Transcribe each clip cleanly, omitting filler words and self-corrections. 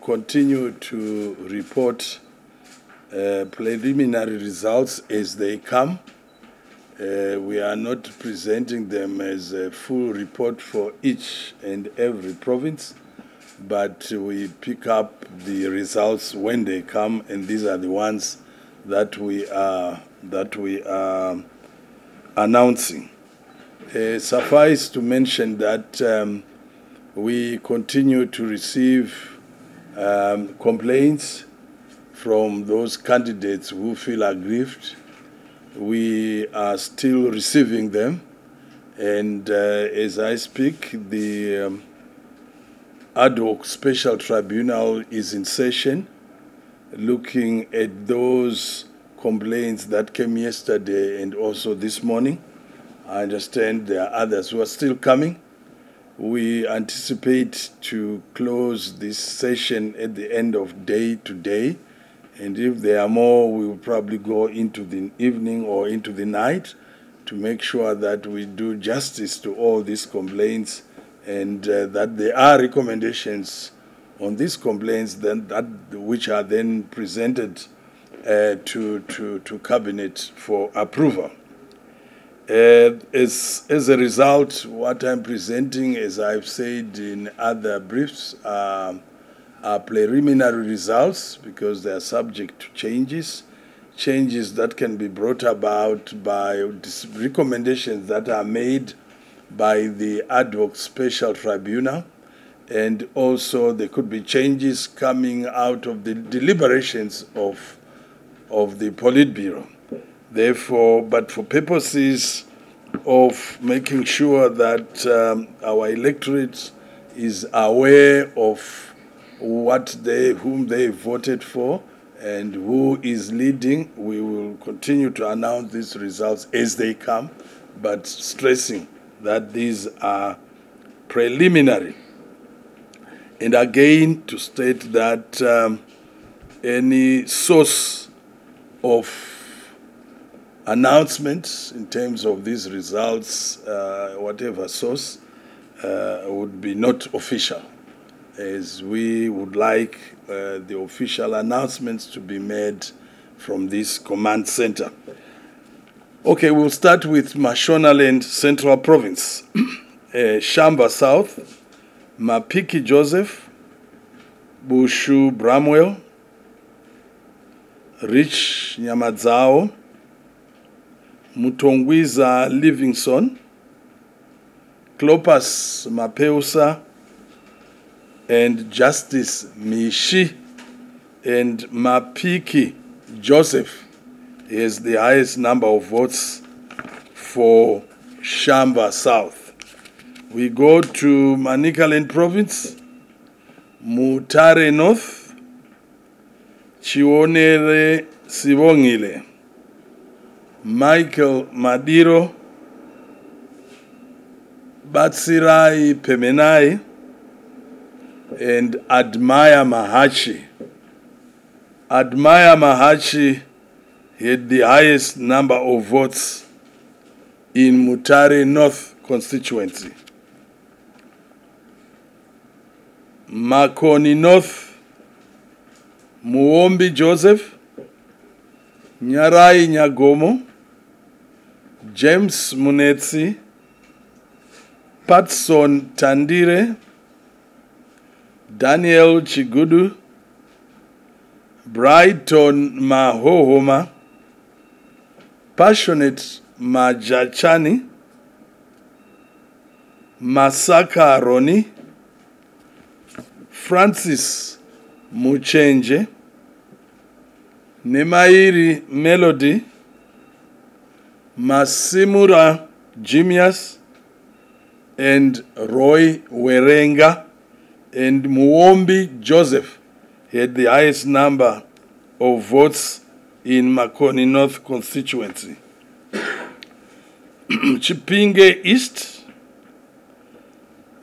Continue to report preliminary results as they come. We are not presenting them as a full report for each and every province, but we pick up the results when they come, and these are the ones that we are announcing. Suffice to mention that we continue to receive complaints from those candidates who feel aggrieved. We are still receiving them, and as I speak, the ad hoc special tribunal is in session, looking at those complaints that came yesterday and also this morning. I understand there are others who are still coming. We anticipate to close this session at the end of day today, and if there are more, we will probably go into the evening or into the night to make sure that we do justice to all these complaints, and that there are recommendations on these complaints which are then presented to Cabinet for approval. As a result, what I'm presenting, as I've said in other briefs, are preliminary results because they are subject to changes that can be brought about by recommendations that are made by the ad hoc special tribunal, and also there could be changes coming out of the deliberations of the Politburo. Therefore, but for purposes of making sure that our electorate is aware of whom they voted for and who is leading, we will continue to announce these results as they come, but stressing that these are preliminary. And again, to state that any source of announcements in terms of these results, whatever source, would be not official, as we would like the official announcements to be made from this command center. Okay, we'll start with Mashonaland Central Province. Shamba South, Mapiki Joseph, Bushu Bramwell, Rich Nyamadzao, Mutongwiza Livingston, Clopas Mapeusa, and Justice Mishi, and Mapiki Joseph is the highest number of votes for Shamba South. We go to Manicaland Province, Mutare North, Chionere Sibongile, Michael Madiro, Batsirai Pemenai, and Admire Mahachi. Admire Mahachi had the highest number of votes in Mutare North constituency. Makoni North, Muombi Joseph, Nyarai Nyagomo, James Munetsi, Patson Tandire, Daniel Chigudu, Brighton Mahohoma, Passionate Majachani, Masaka Roni, Francis Muchenje, Nemairi Melody, Masimura Jimias and Roy Werenga and Muombi Joseph had the highest number of votes in Makoni North constituency. Chipinge East,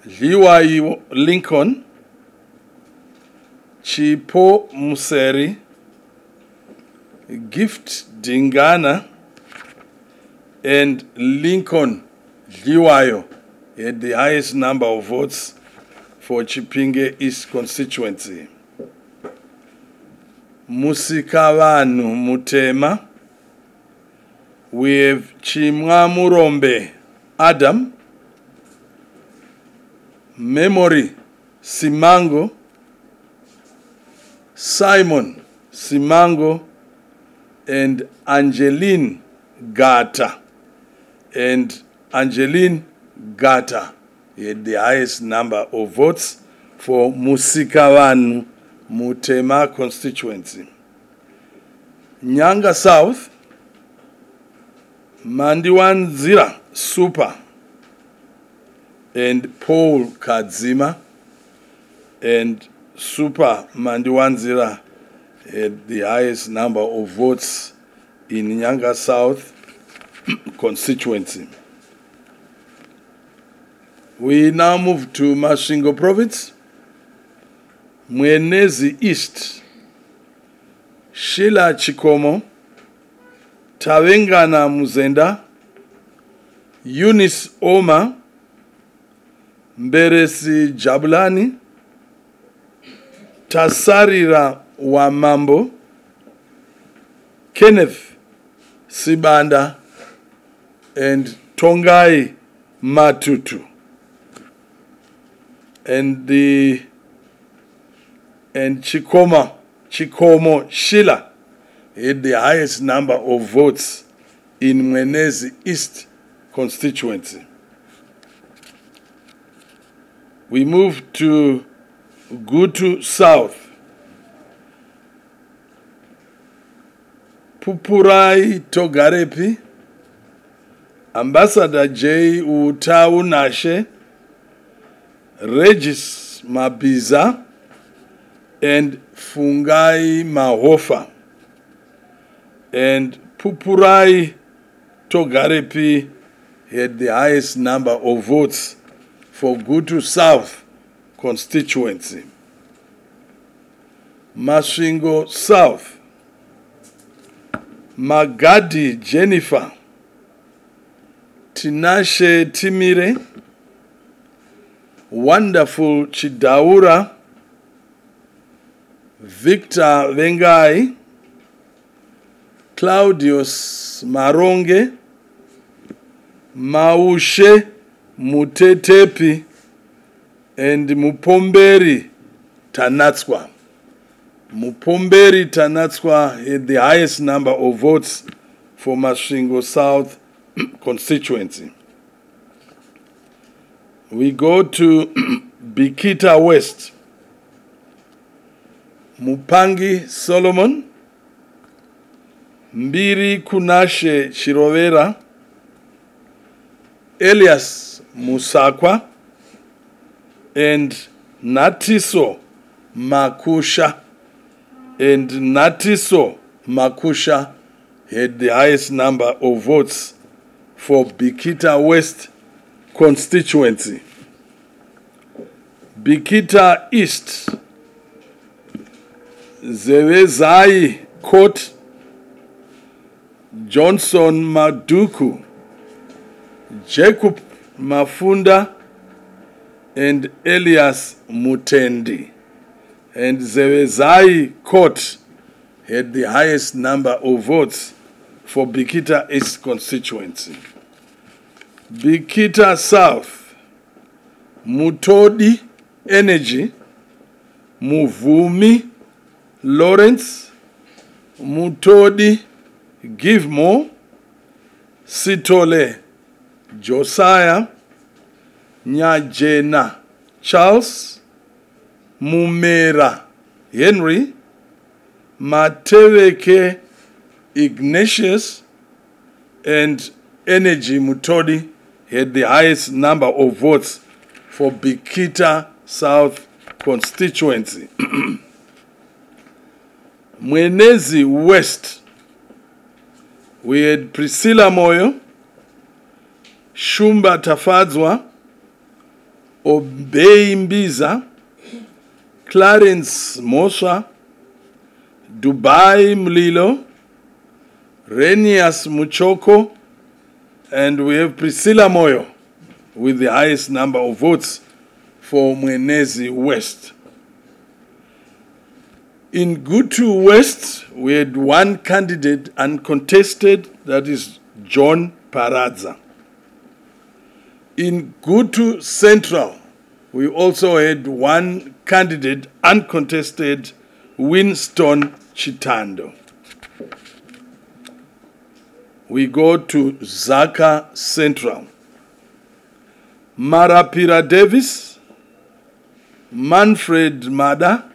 Liwai Lincoln, Chipo Museri, Gift Dingana, and Lincoln Liwayo had the highest number of votes for Chipinge East constituency. Musikavanu Mutema, we have Chimwamurombe Adam, Memory Simango, Simon Simango, and Angeline Gata. And Angeline Gata had the highest number of votes for Musikavanu Mutema constituency. Nyanga South, Mandiwanzira Super and Paul Kadzima and Super Mandiwanzira had the highest number of votes in Nyanga South constituency. We now move to Masvingo province. Mwenezi East, Sheila Chikomo, Tavengana Muzenda, Eunice Oma, Mberesi Jabulani, Tasarira Wamambo, Kenneth Sibanda, and Tongai Matutu. And Chikomo Sheila had the highest number of votes in Mwenezi East constituency. We move to Gutu South. Pupurai Togarepi, Ambassador J. Utau Nashe, Regis Mabiza, and Fungai Mahofa. And Pupurai Togarepi had the highest number of votes for Gutu South constituency. Masvingo South, Magadi Jennifer, Tinashe Timire, Wonderful Chidaura, Victor Vengai, Claudius Maronge, Maushe Mutetepi, and Mupomberi Tanatswa. Mupomberi Tanatswa had the highest number of votes for Masvingo South constituency. We go to Bikita West. Mupangi Solomon, Mbiri Kunashe Chirovera, Elias Musakwa, and Natiso Makusha. And Natiso Makusha had the highest number of votes for Bikita West constituency. Bikita East, Zevezai Court, Johnson Maduku, Jacob Mafunda, and Elias Mutendi. And Zevezai Court had the highest number of votes for Bikita East constituency. Bikita South, Mutodi Energy, Muvumi Lawrence, Mutodi Give More, Sitole Josiah, Nyajena Charles, Mumera Henry, Mateweke Ignatius, and Energy Mutodi had the highest number of votes for Bikita South constituency. Mwenezi West, we had Priscilla Moyo, Shumba Tafadzwa, Obey Mbiza, Clarence Mosha, Dubai Mlilo, Renias Muchoko, and we have Priscilla Moyo with the highest number of votes for Mwenezi West. In Gutu West, we had one candidate uncontested, that is John Paradza. In Gutu Central, we also had one candidate uncontested, Winston Chitando. We go to Zaka Central. Marapira Davis, Manfred Mada,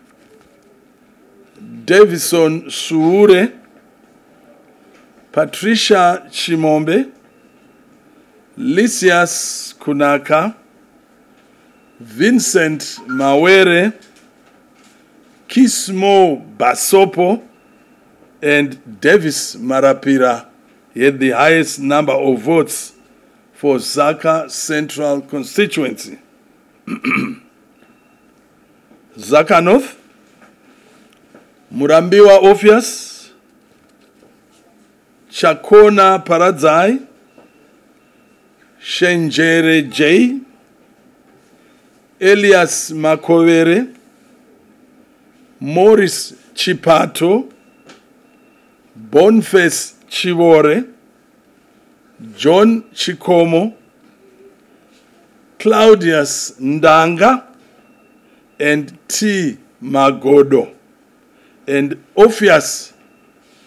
Davison Suure, Patricia Chimombe, Lysias Kunaka, Vincent Mawere, Kismo Basopo, and Davis Marapira had the highest number of votes for Zaka Central constituency. Zaka North, Murambiwa Ophias, Chakona Paradzai, Shenjere J, Elias Makovere, Morris Chipato, Boniface Chivore, John Chikomo, Claudius Ndanga, and T. Magodo. And Ophias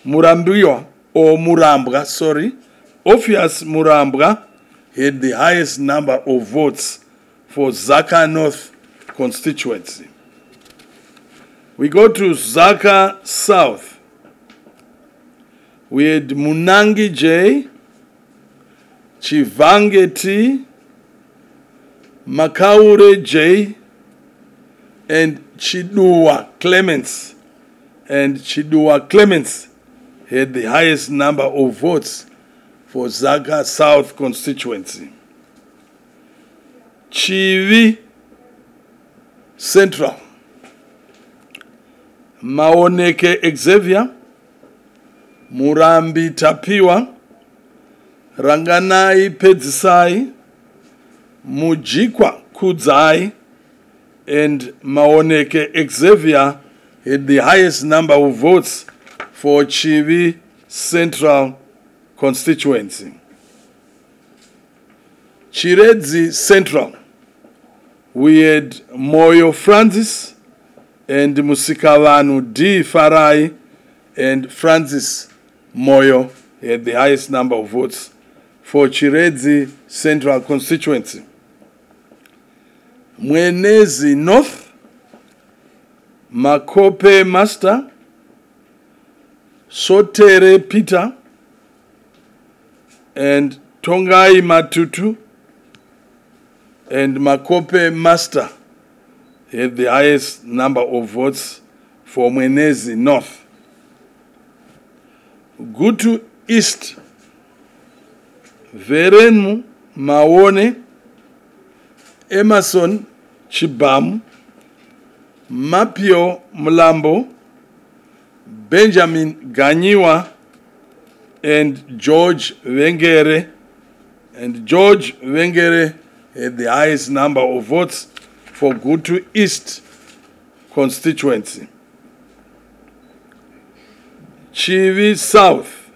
Murambwa, Ophias Murambwa had the highest number of votes for Zaka North constituency. We go to Zaka South. We had Munangi J, Chivange T, Makaure J, and Chidua Clements. And Chidua Clements had the highest number of votes for Zaka South constituency. Chivi Central. Maoneke Xavier, Murambi Tapiwa, Ranganai Pedzisai, Mujikwa Kudzai, and Maoneke Xavier had the highest number of votes for Chivi Central constituency. Chiredzi Central, we had Moyo Francis and Musikavanu D. Farai, and Francis Moyo had the highest number of votes for Chiredzi Central constituency. Mwenezi North, Makope Master, Sotere Peter, and Tongai Matutu, and Makope Master had the highest number of votes for Mwenezi North. Gutu East, Verenu Maone, Emerson Chibamu, Mapio Mlambo, Benjamin Ganyiwa, and George Wengere. And George Wengere had the highest number of votes for Gutu East constituency. Chivi South,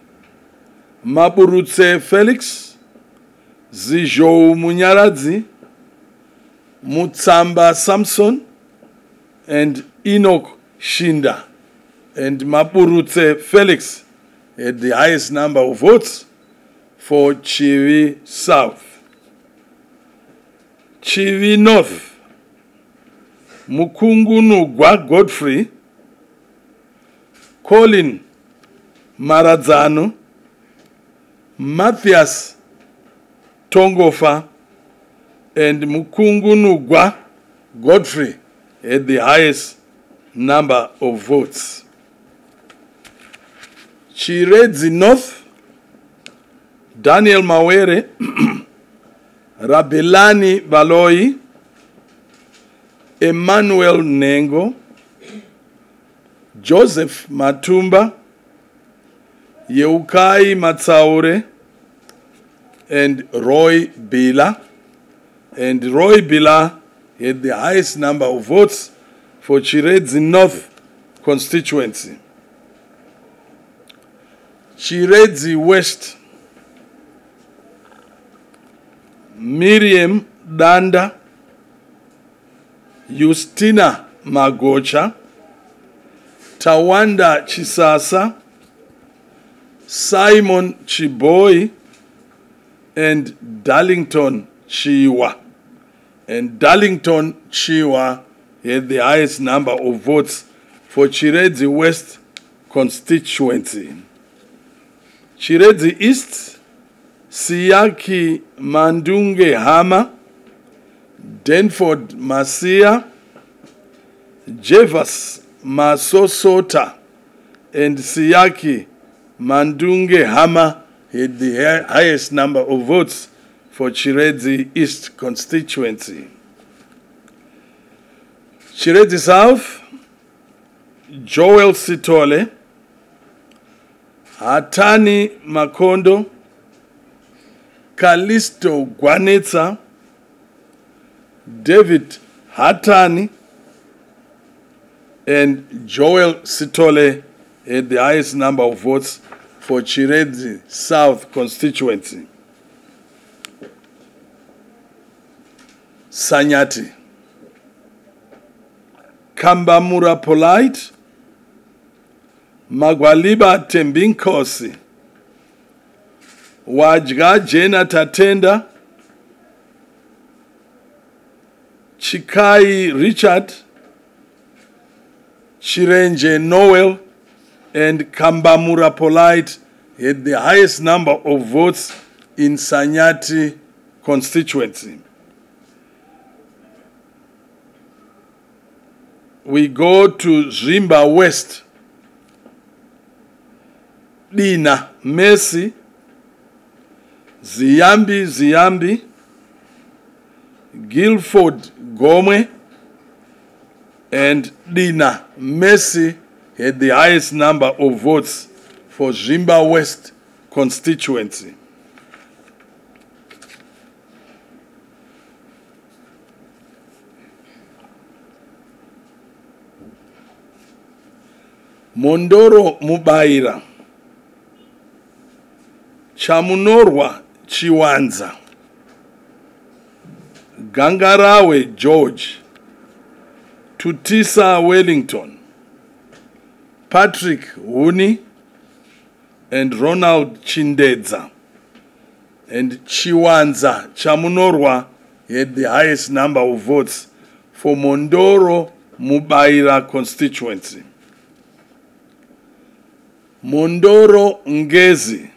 Maburutse Felix, Zijou Munyaradzi, Mutsamba Samson, and Enoch Shinda. And Maburutse Felix had the highest number of votes for Chivi South. Chivi North, Mukungunu Gwa Godfrey, Colin Maradzano, Matthias Tongofa and Mukungunugwa Godfrey had the highest number of votes. Chiredzi North, Daniel Mawere, Rabelani Baloi, Emmanuel Nengo, Joseph Matumba, Yeukai Matsaure, and Roy Bila. And Roy Bila had the highest number of votes for Chiredzi North constituency. Chiredzi West, Miriam Danda, Justina Magocha, Tawanda Chisasa, Simon Chiboi, and Darlington Chiwa. And Darlington Chiwa had the highest number of votes for Chiredzi West constituency. Chiredzi East, Siyaki Mandunge Hama, Denford Masia, Jevas Masosota, and Siyaki Mandunge Hama had the highest number of votes for Chiredzi East constituency. Chiredzi South, Joel Sitole, Hatani Makondo, Kalisto Gwanetsa, David Hatani, and Joel Sitole had the highest number of votes for Chiredzi South constituency. Sanyati, Kambamura Polite, Magwaliba Tembinkosi, Wajga Jena Tatenda, Chikai Richard, Chirenje Noel, and Kambamura Polite had the highest number of votes in Sanyati constituency. We go to Zimba West. Dina Messi, Ziambi, Guilford Gome, and Dina Messi had the highest number of votes for Zimba West constituency. Mondoro Mubaira, Chamunorwa Chiwanza, Gangarawe George, Tutisa Wellington, Patrick Huni, and Ronald Chindedza. And Chiwanza Chamunorwa had the highest number of votes for Mondoro Mubaira constituency. Mondoro Ngezi,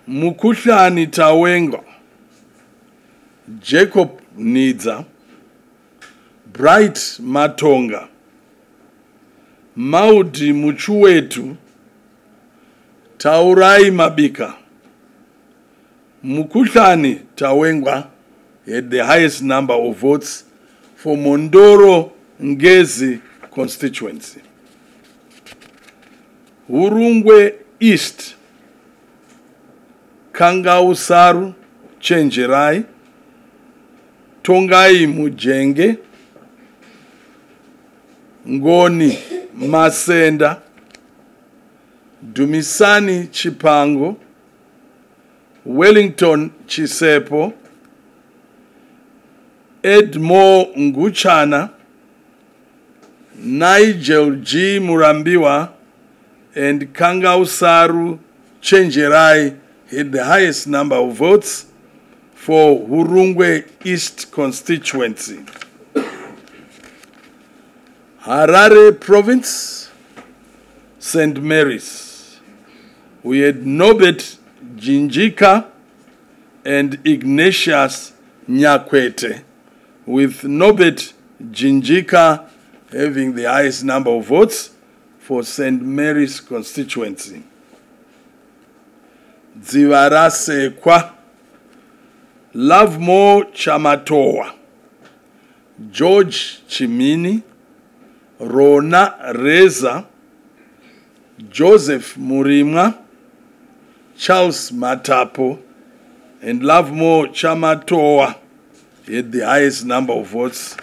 Mukuhlani Tawengo, Jacob Nidza, Bright Matonga, Maudi Muchuwetu, Taurai Mabika, Mukuhlani Tawengwa had the highest number of votes for Mondoro Ngezi constituency. Urungwe East, Kangausaru Chenjerai, Tongai Mujenge, Ngoni Masenda, Dumisani Chipango, Wellington Chisepo, Edmo Nguchana, Nigel G. Murambiwa, and Kangausaru Chenjerai had the highest number of votes for Hurungwe East constituency. Harare Province, St. Mary's. We had Nobet Jinjika, and Ignatius Nyakwete, with Nobet Jinjika having the highest number of votes for St. Mary's constituency. Dzivarasekwa, Lovemore Chamatoa, George Chimini, Rona Reza, Joseph Murimwa, Charles Matapo, and Lovemore Chamatoa had the highest number of votes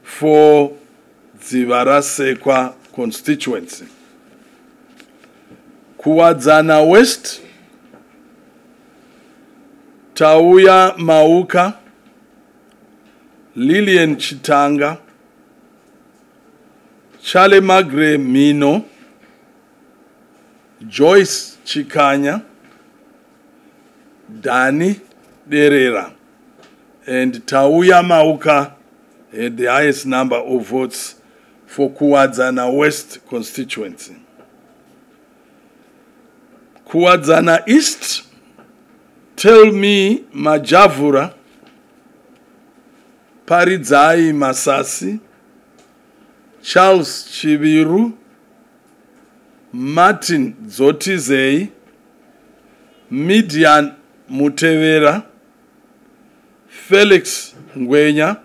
for Dzivarasekwa constituency. Kuwadzana West, Tauya Mauka, Lillian Chitanga, Chale Magre Mino, Joyce Chikanya, Dani Derera, and Tauya Mauka had the highest number of votes for Kuwadzana West constituency. Kuwadzana East, Tell Me Majavura, Paridzai Masasi, Charles Chibiru, Martin Zotizei, Midian Mutevera, Felix Ngwenya,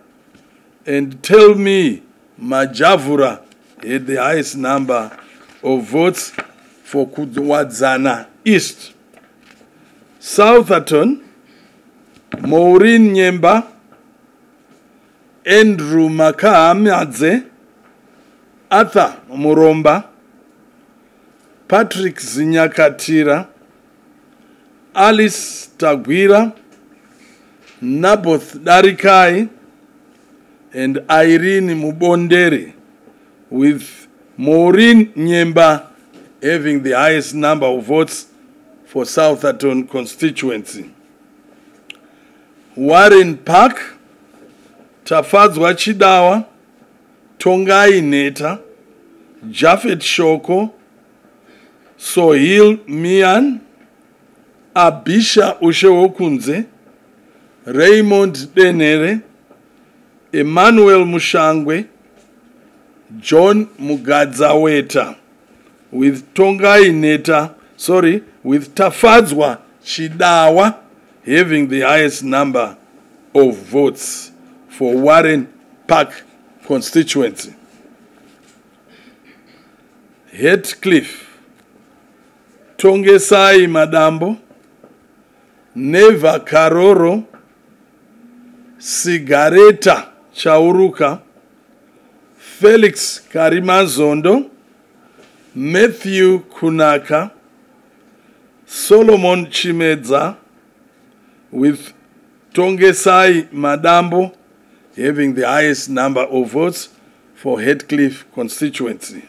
and Tell Me Majavura had the highest number of votes for Kuwadzana East. Southerton, Maureen Nyemba, Andrew Makahamadze, Arthur Muromba, Patrick Zinyakatira, Alice Tagwira, Naboth Darikai, and Irene Mubonderi, with Maureen Nyemba having the highest number of votes for Southerton constituency. Warren Park, Tafadzwa Chidawa, Tongai Neta, Japhet Shoko, Sohil Mian, Abisha Ushewokunze, Raymond Denere, Emmanuel Mushangwe, John Mugadzaweta, with Tongai Neta, with Tafadzwa Chidawa having the highest number of votes for Warren Park constituency. Heathcliff, Tongesai Madambo, Neva Karoro, Sigareta Chauruka, Felix Karimazondo, Matthew Kunaka, Solomon Chimedza, with Tongesai Madambo having the highest number of votes for Heathcliff constituency.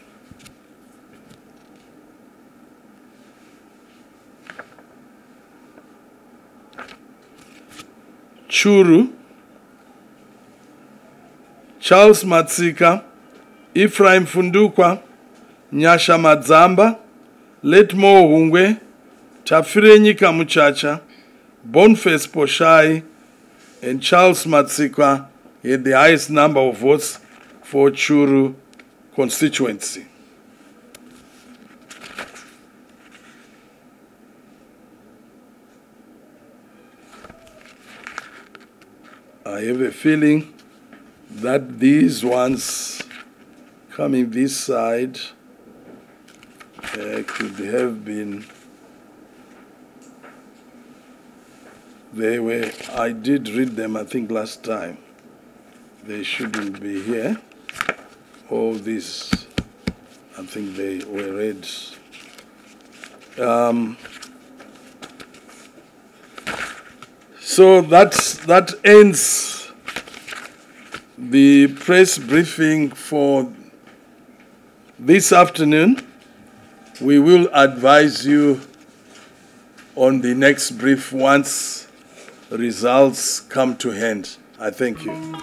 Churu, Charles Matsika, Ephraim Fundukwa, Nyasha Madzamba, Letmo Hungwe, Tafirenyika Muchacha, Boniface Poshai, and Charles Matsika had the highest number of votes for Churu constituency. I have a feeling that these ones coming this side could have been, I did read them I think last time. They shouldn't be here. All these, I think they were read. So that ends the press briefing for this afternoon. We will advise you on the next brief once results come to hand. I thank you.